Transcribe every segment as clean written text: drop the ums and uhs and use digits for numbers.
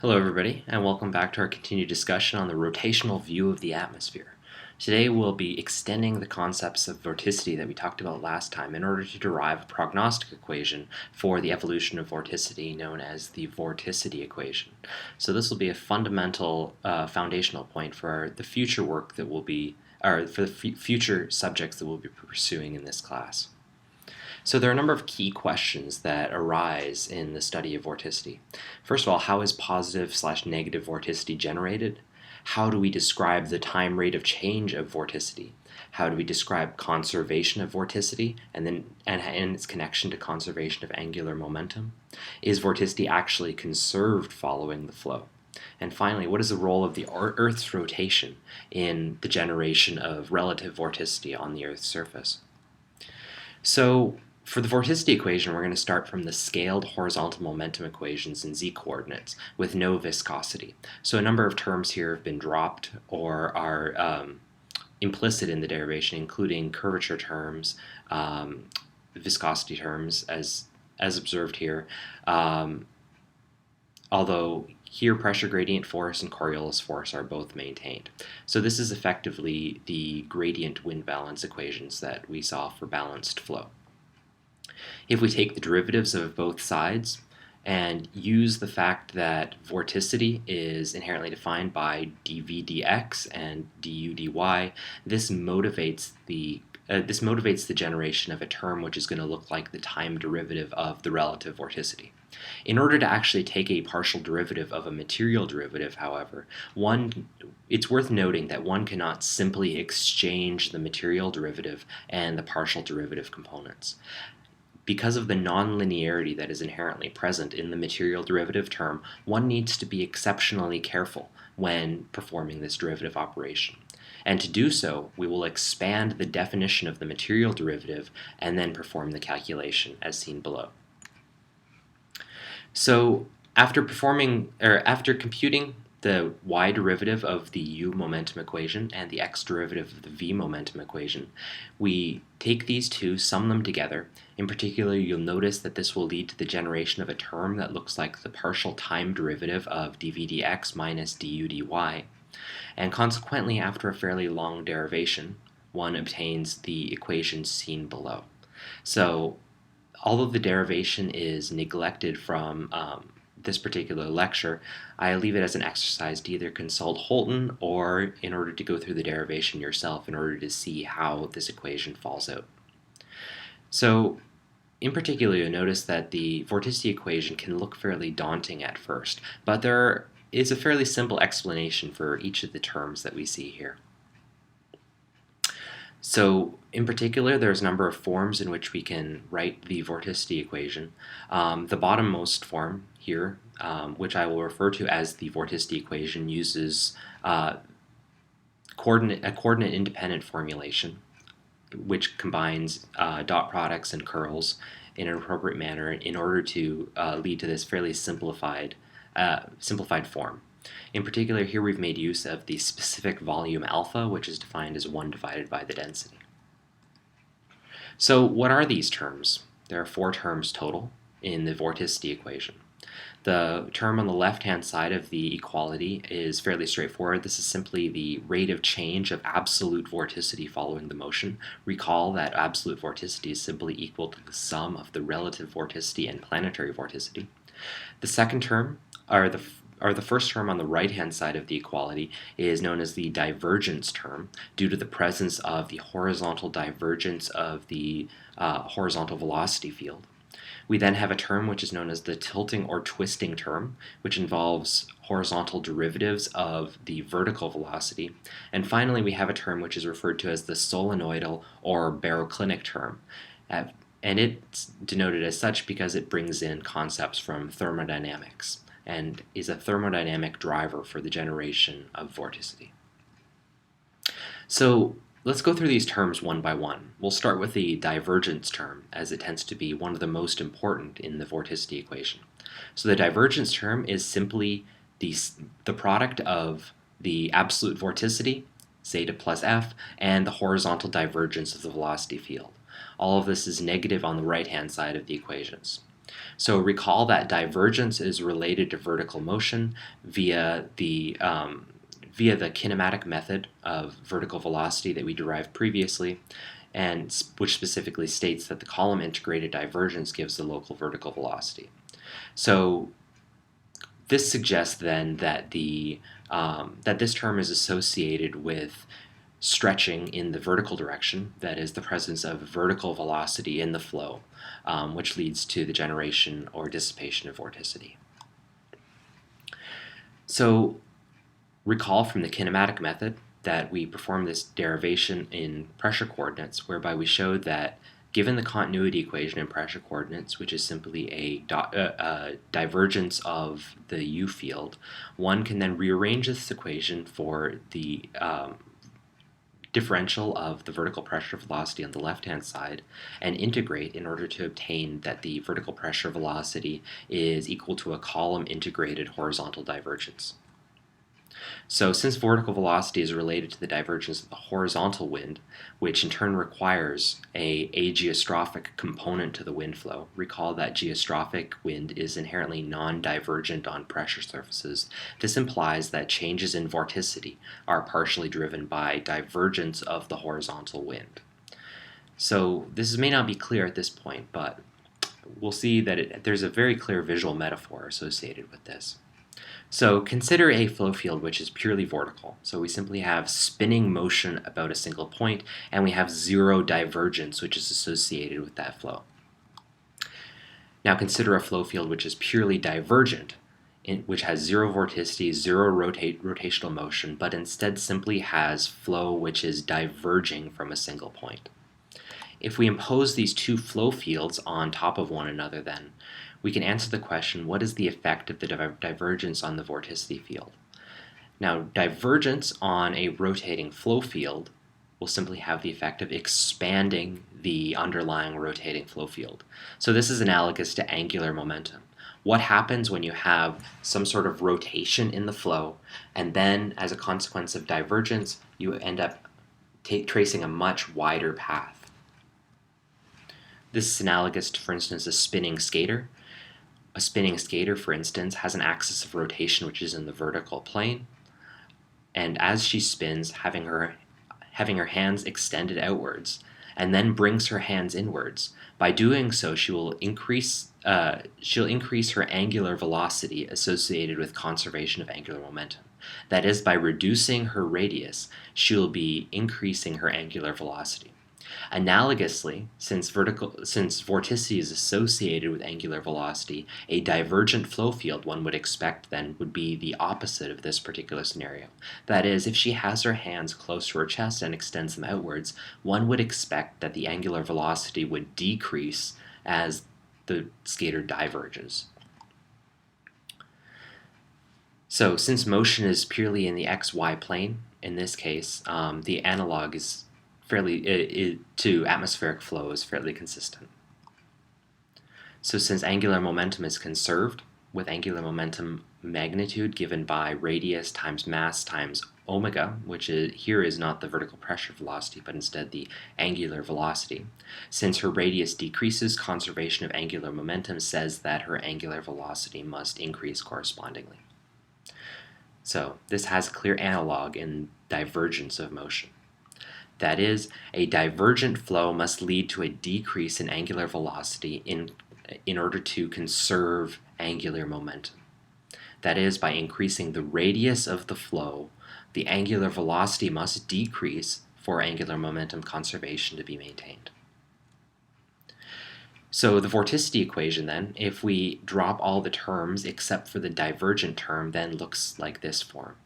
Hello everybody, and welcome back to our continued discussion on the rotational view of the atmosphere. Today we'll be extending the concepts of vorticity that we talked about last time in order to derive a prognostic equation for the evolution of vorticity known as the Vorticity Equation. So this will be a fundamental foundational point for the future work that will be, or for the future subjects that we'll be pursuing in this class. So there are a number of key questions that arise in the study of vorticity. First of all, how is positive/negative vorticity generated? How do we describe the time rate of change of vorticity? How do we describe conservation of vorticity and its connection to conservation of angular momentum? Is vorticity actually conserved following the flow? And finally, what is the role of the Earth's rotation in the generation of relative vorticity on the Earth's surface? So for the vorticity equation, we're going to start from the scaled horizontal momentum equations in z-coordinates with no viscosity. So a number of terms here have been dropped or are implicit in the derivation, including curvature terms, viscosity terms, as observed here, although here pressure gradient force and Coriolis force are both maintained. So this is effectively the gradient wind balance equations that we saw for balanced flow. If we take the derivatives of both sides and use the fact that vorticity is inherently defined by dv dx and du dy, this motivates the generation of a term which is going to look like the time derivative of the relative vorticity. In order to actually take a partial derivative of a material derivative, however, it's worth noting that one cannot simply exchange the material derivative and the partial derivative components. Because of the nonlinearity that is inherently present in the material derivative term, one needs to be exceptionally careful when performing this derivative operation. And to do so, we will expand the definition of the material derivative and then perform the calculation as seen below. So after computing the y derivative of the u momentum equation and the x derivative of the v momentum equation, we take these two, sum them together. In particular, you'll notice that this will lead to the generation of a term that looks like the partial time derivative of dv dx minus du dy. And consequently, after a fairly long derivation, one obtains the equation seen below. So although the derivation is neglected from this particular lecture, I leave it as an exercise to either consult Holton or in order to go through the derivation yourself in order to see how this equation falls out. So in particular, you'll notice that the vorticity equation can look fairly daunting at first, but there is a fairly simple explanation for each of the terms that we see here. So in particular, there's a number of forms in which we can write the vorticity equation. The bottommost form here, which I will refer to as the vorticity equation, uses a coordinate independent formulation, which combines dot products and curls in an appropriate manner in order to lead to this fairly simplified form. In particular, here we've made use of the specific volume alpha, which is defined as 1 divided by the density. So what are these terms? There are 4 terms total in the vorticity equation. The term on the left-hand side of the equality is fairly straightforward. This is simply the rate of change of absolute vorticity following the motion. Recall that absolute vorticity is simply equal to the sum of the relative vorticity and planetary vorticity. The second term, the first term on the right-hand side of the equality, is known as the divergence term due to the presence of the horizontal divergence of the horizontal velocity field. We then have a term which is known as the tilting or twisting term, which involves horizontal derivatives of the vertical velocity. And finally, we have a term which is referred to as the solenoidal or baroclinic term. And it's denoted as such because it brings in concepts from thermodynamics and is a thermodynamic driver for the generation of vorticity. So let's go through these terms one by one. We'll start with the divergence term, as it tends to be one of the most important in the vorticity equation. So the divergence term is simply the product of the absolute vorticity, zeta plus f, and the horizontal divergence of the velocity field. All of this is negative on the right-hand side of the equations. So recall that divergence is related to vertical motion via the kinematic method of vertical velocity that we derived previously, and which specifically states that the column integrated divergence gives the local vertical velocity. So this suggests then that that this term is associated with stretching in the vertical direction, that is, the presence of vertical velocity in the flow, which leads to the generation or dissipation of vorticity. So recall from the kinematic method that we performed this derivation in pressure coordinates, whereby we showed that given the continuity equation in pressure coordinates, which is simply a divergence of the U field, one can then rearrange this equation for the differential of the vertical pressure velocity on the left-hand side and integrate in order to obtain that the vertical pressure velocity is equal to a column integrated horizontal divergence. So since vertical velocity is related to the divergence of the horizontal wind, which in turn requires a geostrophic component to the wind flow, recall that geostrophic wind is inherently non-divergent on pressure surfaces. This implies that changes in vorticity are partially driven by divergence of the horizontal wind. So this may not be clear at this point, but we'll see that there's a very clear visual metaphor associated with this. So consider a flow field which is purely vertical. So we simply have spinning motion about a single point, and we have zero divergence which is associated with that flow. Now consider a flow field which is purely divergent, which has zero vorticity, zero rotational motion, but instead simply has flow which is diverging from a single point. If we impose these two flow fields on top of one another, then we can answer the question, what is the effect of the divergence on the vorticity field? Now, divergence on a rotating flow field will simply have the effect of expanding the underlying rotating flow field. So this is analogous to angular momentum. What happens when you have some sort of rotation in the flow, and then as a consequence of divergence, you end up tracing a much wider path? This is analogous to, for instance, a spinning skater. A spinning skater, for instance, has an axis of rotation which is in the vertical plane, and as she spins, having her hands extended outwards, and then brings her hands inwards. By doing so, she'll increase her angular velocity associated with conservation of angular momentum. That is, by reducing her radius, she'll be increasing her angular velocity. Analogously, since vorticity is associated with angular velocity, a divergent flow field, one would expect then, would be the opposite of this particular scenario. That is, if she has her hands close to her chest and extends them outwards, one would expect that the angular velocity would decrease as the skater diverges. So since motion is purely in the xy plane, in this case, the analog is to atmospheric flow is fairly consistent. So since angular momentum is conserved, with angular momentum magnitude given by radius times mass times omega, which here is not the vertical pressure velocity, but instead the angular velocity. Since her radius decreases, conservation of angular momentum says that her angular velocity must increase correspondingly. So this has clear analog in divergence of motion. That is, a divergent flow must lead to a decrease in angular velocity in order to conserve angular momentum. That is, by increasing the radius of the flow, the angular velocity must decrease for angular momentum conservation to be maintained. So the vorticity equation then, if we drop all the terms except for the divergent term, then looks like this form.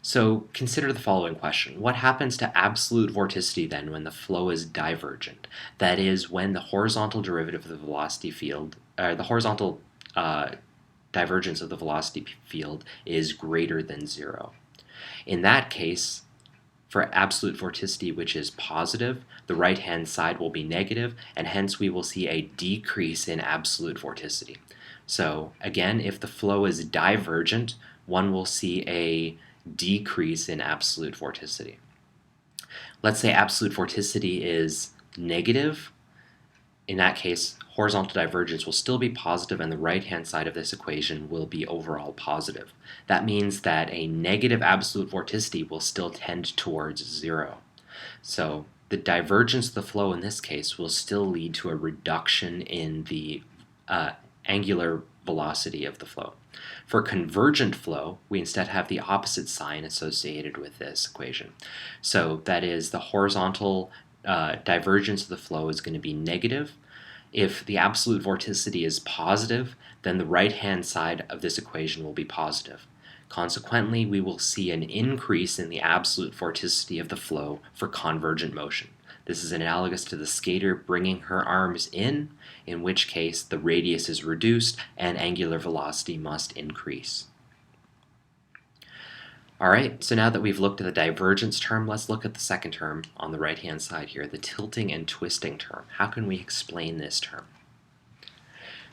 So consider the following question. What happens to absolute vorticity then when the flow is divergent? That is, when the horizontal derivative of the velocity field, the horizontal divergence of the velocity field is greater than 0. In that case, for absolute vorticity, which is positive, the right-hand side will be negative, and hence we will see a decrease in absolute vorticity. So again, if the flow is divergent, one will see a decrease in absolute vorticity. Let's say absolute vorticity is negative. In that case, horizontal divergence will still be positive and the right-hand side of this equation will be overall positive. That means that a negative absolute vorticity will still tend towards 0. So the divergence of the flow in this case will still lead to a reduction in the angular velocity of the flow. For convergent flow, we instead have the opposite sign associated with this equation. So that is, the horizontal divergence of the flow is going to be negative. If the absolute vorticity is positive, then the right-hand side of this equation will be positive. Consequently, we will see an increase in the absolute vorticity of the flow for convergent motion. This is analogous to the skater bringing her arms in which case the radius is reduced and angular velocity must increase. Alright, so now that we've looked at the divergence term, let's look at the second term on the right-hand side here, the tilting and twisting term. How can we explain this term?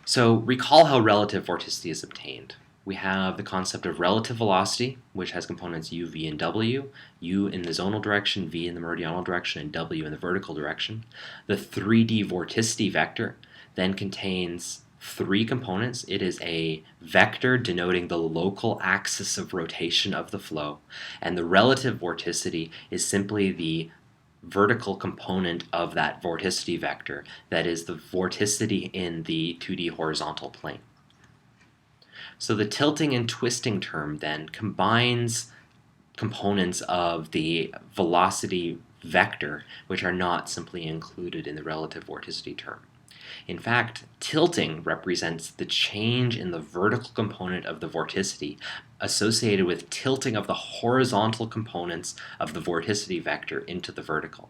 So recall how relative vorticity is obtained. We have the concept of relative velocity, which has components u, v, and w, u in the zonal direction, v in the meridional direction, and w in the vertical direction. The 3D vorticity vector then contains 3 components. It is a vector denoting the local axis of rotation of the flow, and the relative vorticity is simply the vertical component of that vorticity vector, that is the vorticity in the 2D horizontal plane. So the tilting and twisting term then combines components of the velocity vector which are not simply included in the relative vorticity term. In fact, tilting represents the change in the vertical component of the vorticity associated with tilting of the horizontal components of the vorticity vector into the vertical.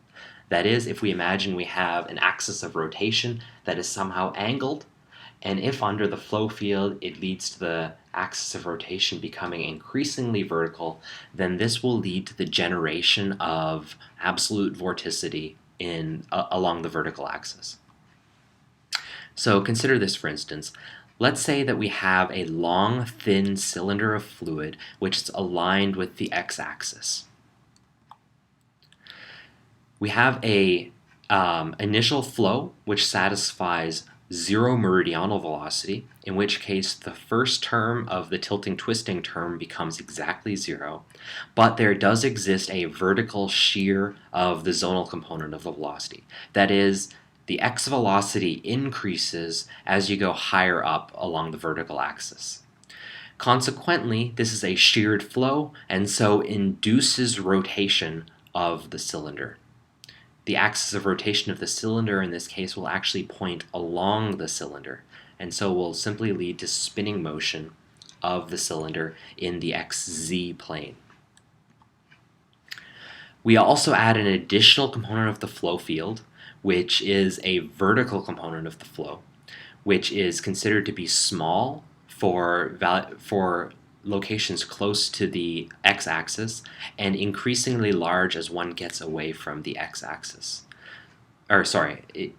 That is, if we imagine we have an axis of rotation that is somehow angled, and if under the flow field it leads to the axis of rotation becoming increasingly vertical, then this will lead to the generation of absolute vorticity along the vertical axis. So consider this, for instance. Let's say that we have a long, thin cylinder of fluid which is aligned with the x-axis. We have a initial flow which satisfies 0 meridional velocity, in which case the first term of the tilting-twisting term becomes exactly 0, but there does exist a vertical shear of the zonal component of the velocity. That is, the x velocity increases as you go higher up along the vertical axis. Consequently, this is a sheared flow and so induces rotation of the cylinder. The axis of rotation of the cylinder in this case will actually point along the cylinder, and so will simply lead to spinning motion of the cylinder in the xz plane. We also add an additional component of the flow field, which is a vertical component of the flow, which is considered to be small for locations close to the x-axis and increasingly large as one gets away from the x-axis. It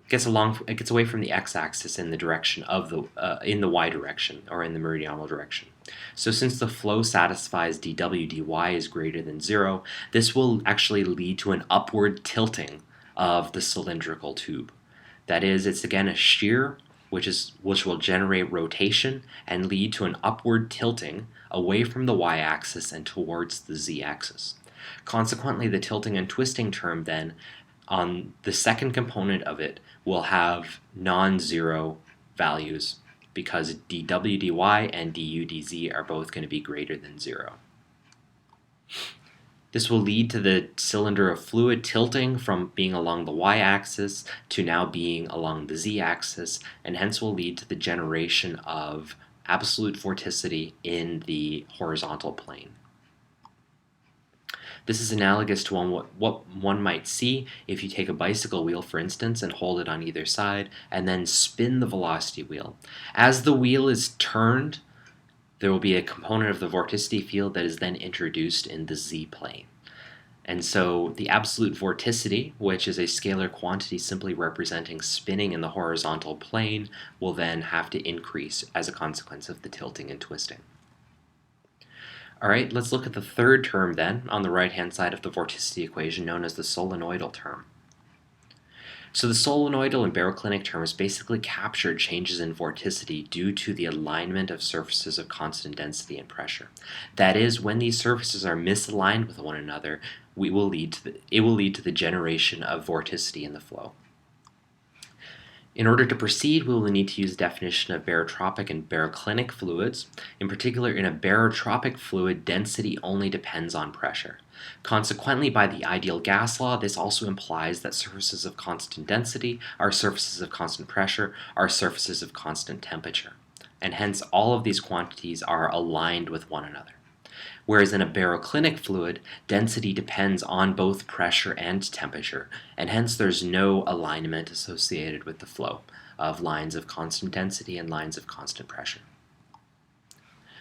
gets away from the x-axis in the direction of in the y direction or in the meridional direction. So since the flow satisfies dw dy is greater than 0, this will actually lead to an upward tilting of the cylindrical tube. That is, it's again a shear which will generate rotation and lead to an upward tilting away from the y-axis and towards the z-axis. Consequently, the tilting and twisting term then, on the second component of it, will have non-zero values because dw dy and du dz are both going to be greater than 0. This will lead to the cylinder of fluid tilting from being along the y-axis to now being along the z-axis, and hence will lead to the generation of absolute vorticity in the horizontal plane. This is analogous to what one might see if you take a bicycle wheel, for instance, and hold it on either side, and then spin the velocity wheel. As the wheel is turned, there will be a component of the vorticity field that is then introduced in the z-plane. And so the absolute vorticity, which is a scalar quantity simply representing spinning in the horizontal plane, will then have to increase as a consequence of the tilting and twisting. Alright, let's look at the third term then on the right-hand side of the vorticity equation, known as the solenoidal term. So the solenoidal and baroclinic terms basically capture changes in vorticity due to the alignment of surfaces of constant density and pressure. That is, when these surfaces are misaligned with one another, it will lead to the generation of vorticity in the flow. In order to proceed, we will need to use the definition of barotropic and baroclinic fluids. In particular, in a barotropic fluid, density only depends on pressure. Consequently, by the ideal gas law, this also implies that surfaces of constant density are surfaces of constant pressure, are surfaces of constant temperature. And hence, all of these quantities are aligned with one another. Whereas in a baroclinic fluid, density depends on both pressure and temperature, and hence there's no alignment associated with the flow of lines of constant density and lines of constant pressure.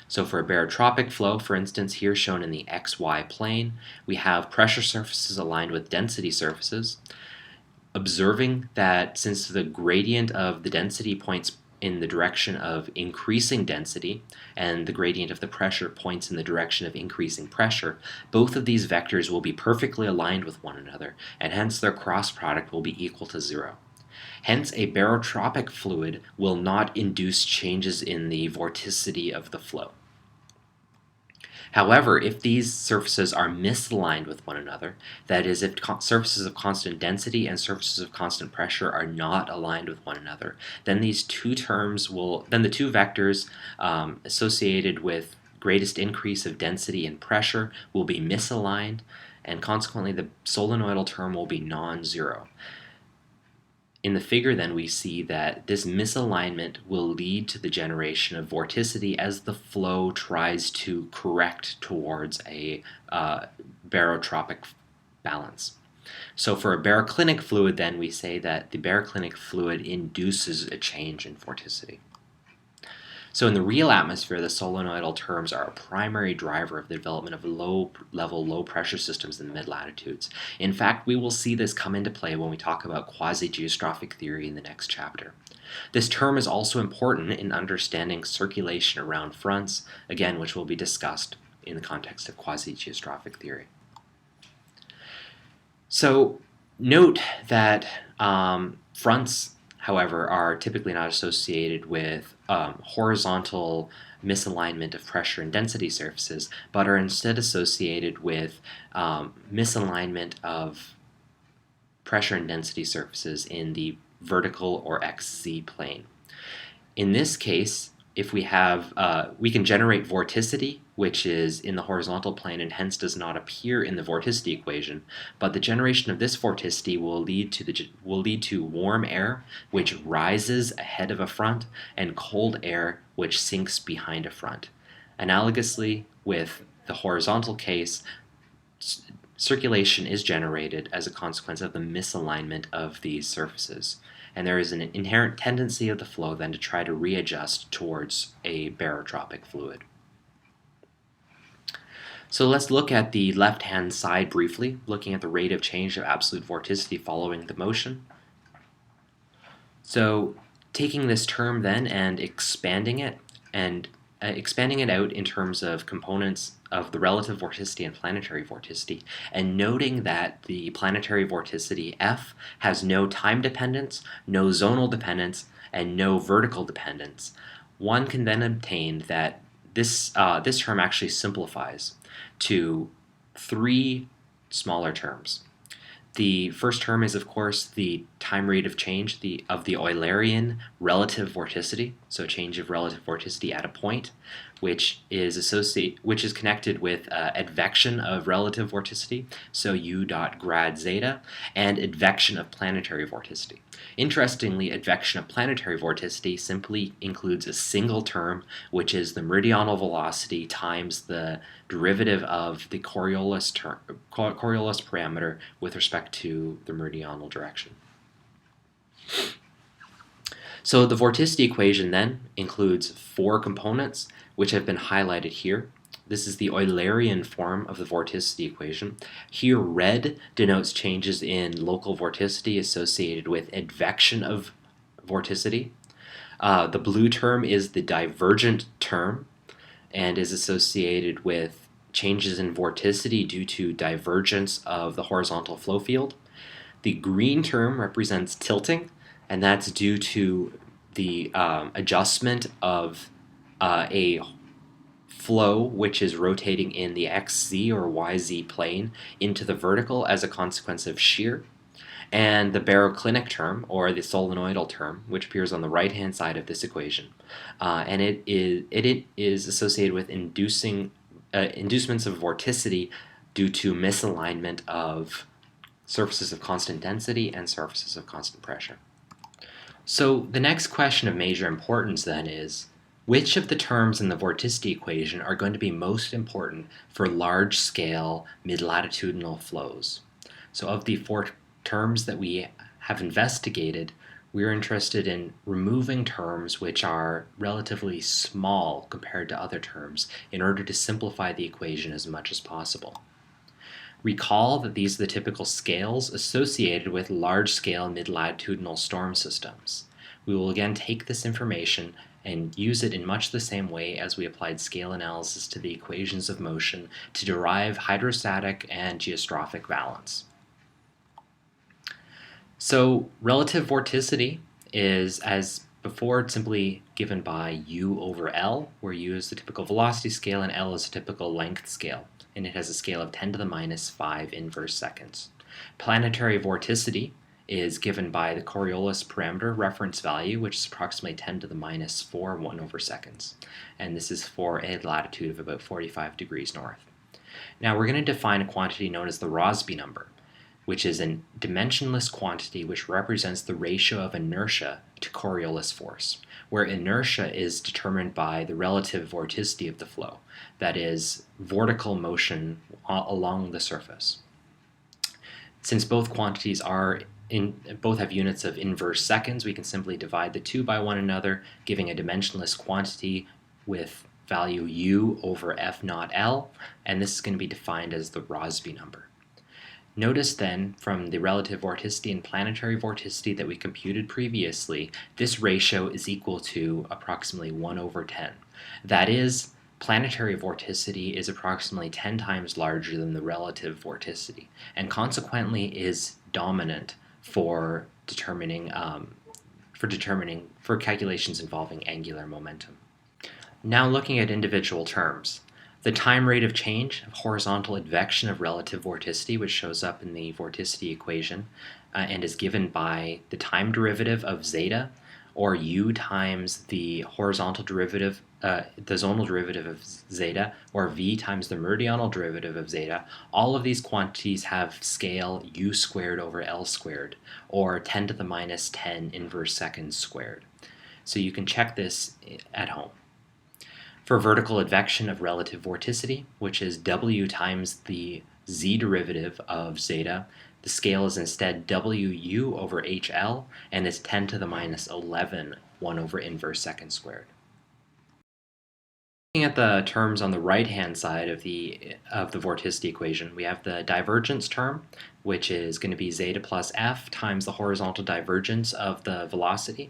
So for a barotropic flow, for instance, here shown in the xy plane, we have pressure surfaces aligned with density surfaces, observing that since the gradient of the density points in the direction of increasing density, and the gradient of the pressure points in the direction of increasing pressure, both of these vectors will be perfectly aligned with one another, and hence their cross product will be equal to 0. Hence, a barotropic fluid will not induce changes in the vorticity of the flow. However, if these surfaces are misaligned with one another, that is, if surfaces of constant density and surfaces of constant pressure are not aligned with one another, then the two vectors associated with greatest increase of density and pressure will be misaligned, and consequently the solenoidal term will be non-zero. In the figure, then, we see that this misalignment will lead to the generation of vorticity as the flow tries to correct towards a barotropic balance. So for a baroclinic fluid, then, we say that the baroclinic fluid induces a change in vorticity. So in the real atmosphere, the solenoidal terms are a primary driver of the development of low-level, low-pressure systems in the mid-latitudes. In fact, we will see this come into play when we talk about quasi-geostrophic theory in the next chapter. This term is also important in understanding circulation around fronts, again, which will be discussed in the context of quasi-geostrophic theory. So note that fronts, however, are typically not associated with horizontal misalignment of pressure and density surfaces, but are instead associated with misalignment of pressure and density surfaces in the vertical or XZ plane. In this case, if we have, we can generate vorticity, which is in the horizontal plane and hence does not appear in the vorticity equation, but the generation of this vorticity will lead to warm air, which rises ahead of a front, and cold air, which sinks behind a front. Analogously, with the horizontal case, circulation is generated as a consequence of the misalignment of these surfaces. And there is an inherent tendency of the flow then to try to readjust towards a barotropic fluid. So let's look at the left-hand side briefly, looking at the rate of change of absolute vorticity following the motion. So taking this term then and expanding it out in terms of components of the relative vorticity and planetary vorticity, and noting that the planetary vorticity F has no time dependence, no zonal dependence, and no vertical dependence, one can then obtain that this term actually simplifies to 3 smaller terms. The first term is, of course, the time rate of change of the Eulerian relative vorticity, so change of relative vorticity at a point, which is connected with advection of relative vorticity, so U dot grad zeta, and advection of planetary vorticity. Interestingly, advection of planetary vorticity simply includes a single term, which is the meridional velocity times the derivative of the Coriolis parameter with respect to the meridional direction. So the vorticity equation then includes 4 components, which have been highlighted here. This is the Eulerian form of the vorticity equation. Here, red denotes changes in local vorticity associated with advection of vorticity. The blue term is the divergent term and is associated with changes in vorticity due to divergence of the horizontal flow field. The green term represents tilting, and that's due to the adjustment of a flow which is rotating in the xz or yz plane into the vertical as a consequence of shear. And the baroclinic term, or the solenoidal term, which appears on the right-hand side of this equation, and it is associated with inducements of vorticity due to misalignment of surfaces of constant density and surfaces of constant pressure. So the next question of major importance then is, which of the terms in the vorticity equation are going to be most important for large-scale mid-latitudinal flows? So of the four terms that we have investigated, we're interested in removing terms which are relatively small compared to other terms in order to simplify the equation as much as possible. Recall that these are the typical scales associated with large-scale mid-latitudinal storm systems. We will again take this information and use it in much the same way as we applied scale analysis to the equations of motion to derive hydrostatic and geostrophic balance. So relative vorticity is, as before, simply given by U over L, where U is the typical velocity scale and L is a typical length scale, and it has a scale of 10 to the minus 5 inverse seconds. Planetary vorticity is given by the Coriolis parameter reference value, which is approximately 10 to the minus 4 1 over seconds, and this is for a latitude of about 45 degrees north. Now we're going to define a quantity known as the Rossby number, which is a dimensionless quantity which represents the ratio of inertia to Coriolis force, where inertia is determined by the relative vorticity of the flow, that is, vertical motion along the surface. Since both quantities both have units of inverse seconds, we can simply divide the two by one another, giving a dimensionless quantity with value U over F naught L, and this is going to be defined as the Rossby number. Notice then, from the relative vorticity and planetary vorticity that we computed previously, this ratio is equal to approximately 1 over 10. That is, planetary vorticity is approximately 10 times larger than the relative vorticity, and consequently is dominant for calculations involving angular momentum. Now looking at individual terms. The time rate of change of horizontal advection of relative vorticity, which shows up in the vorticity equation and is given by the time derivative of zeta, or u times the horizontal derivative, the zonal derivative of zeta, or v times the meridional derivative of zeta. All of these quantities have scale u squared over L squared, or 10 to the minus 10 inverse seconds squared. So you can check this at home. For vertical advection of relative vorticity, which is w times the z derivative of zeta, the scale is instead wu over hl, and is 10 to the minus 11, 1 over inverse second squared. Looking at the terms on the right-hand side of the vorticity equation, we have the divergence term, which is going to be zeta plus f times the horizontal divergence of the velocity.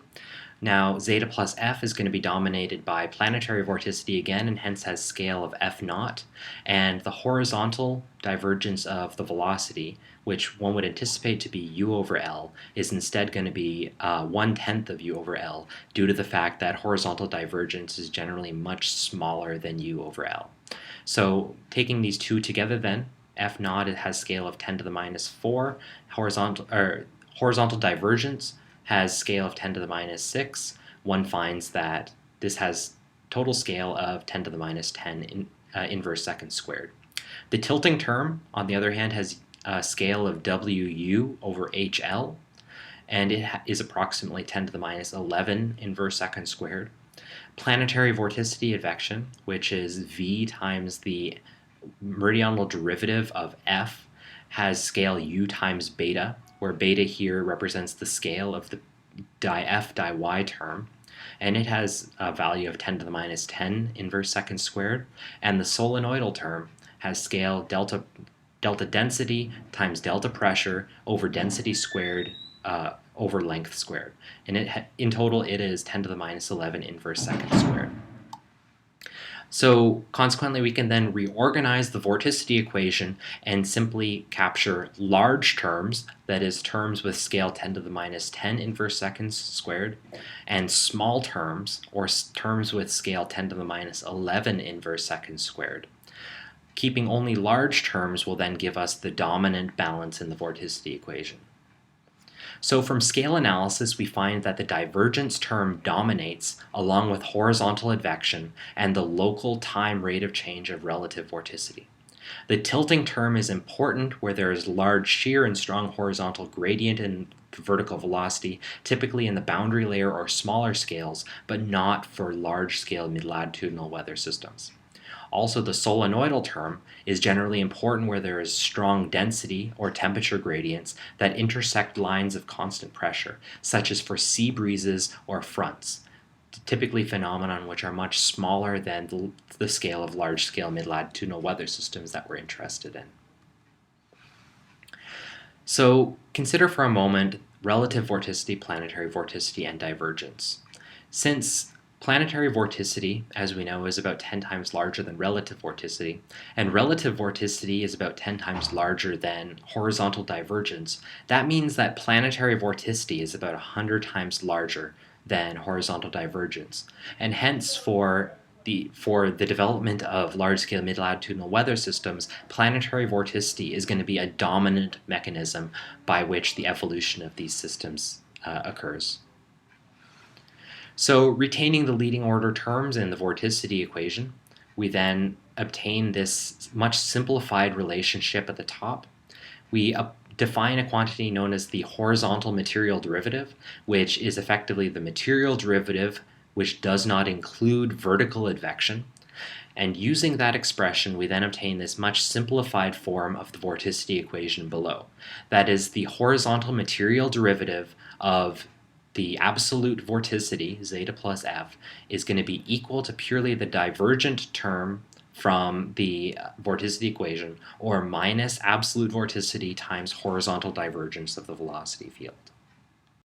Now, zeta plus f is going to be dominated by planetary vorticity again, and hence has scale of f naught, and the horizontal divergence of the velocity, which one would anticipate to be u over L, is instead going to be 1/10 of u over L, due to the fact that horizontal divergence is generally much smaller than u over L. So taking these two together then, f naught has scale of 10 to the minus 4, horizontal divergence has scale of 10 to the minus 6. One finds that this has total scale of 10 to the minus 10 inverse seconds squared. The tilting term, on the other hand, has a scale of wu over hl, and it is approximately 10 to the minus 11 inverse seconds squared. Planetary vorticity advection, which is v times the meridional derivative of f, has scale u times beta, where beta here represents the scale of the di f di y term, and it has a value of 10 to the minus 10 inverse seconds squared, and the solenoidal term has scale delta density times delta pressure over density squared over length squared, and in total it is 10 to the minus 11 inverse seconds squared. So consequently, we can then reorganize the vorticity equation and simply capture large terms, that is terms with scale 10 to the minus 10 inverse seconds squared, and small terms, or terms with scale 10 to the minus 11 inverse seconds squared. Keeping only large terms will then give us the dominant balance in the vorticity equation. So from scale analysis, we find that the divergence term dominates along with horizontal advection and the local time rate of change of relative vorticity. The tilting term is important where there is large shear and strong horizontal gradient in vertical velocity, typically in the boundary layer or smaller scales, but not for large-scale mid-latitudinal weather systems. Also, the solenoidal term is generally important where there is strong density or temperature gradients that intersect lines of constant pressure, such as for sea breezes or fronts, typically phenomena which are much smaller than the scale of large-scale mid-latitudinal weather systems that we're interested in. So consider for a moment relative vorticity, planetary vorticity, and divergence. Since planetary vorticity, as we know, is about 10 times larger than relative vorticity, and relative vorticity is about 10 times larger than horizontal divergence, that means that planetary vorticity is about 100 times larger than horizontal divergence. And hence, for the development of large-scale mid-latitudinal weather systems, planetary vorticity is going to be a dominant mechanism by which the evolution of these systems occurs. So retaining the leading order terms in the vorticity equation, we then obtain this much simplified relationship at the top. We define a quantity known as the horizontal material derivative, which is effectively the material derivative which does not include vertical advection. And using that expression, we then obtain this much simplified form of the vorticity equation below. That is, the horizontal material derivative of the absolute vorticity, zeta plus f, is going to be equal to purely the divergent term from the vorticity equation, or minus absolute vorticity times horizontal divergence of the velocity field.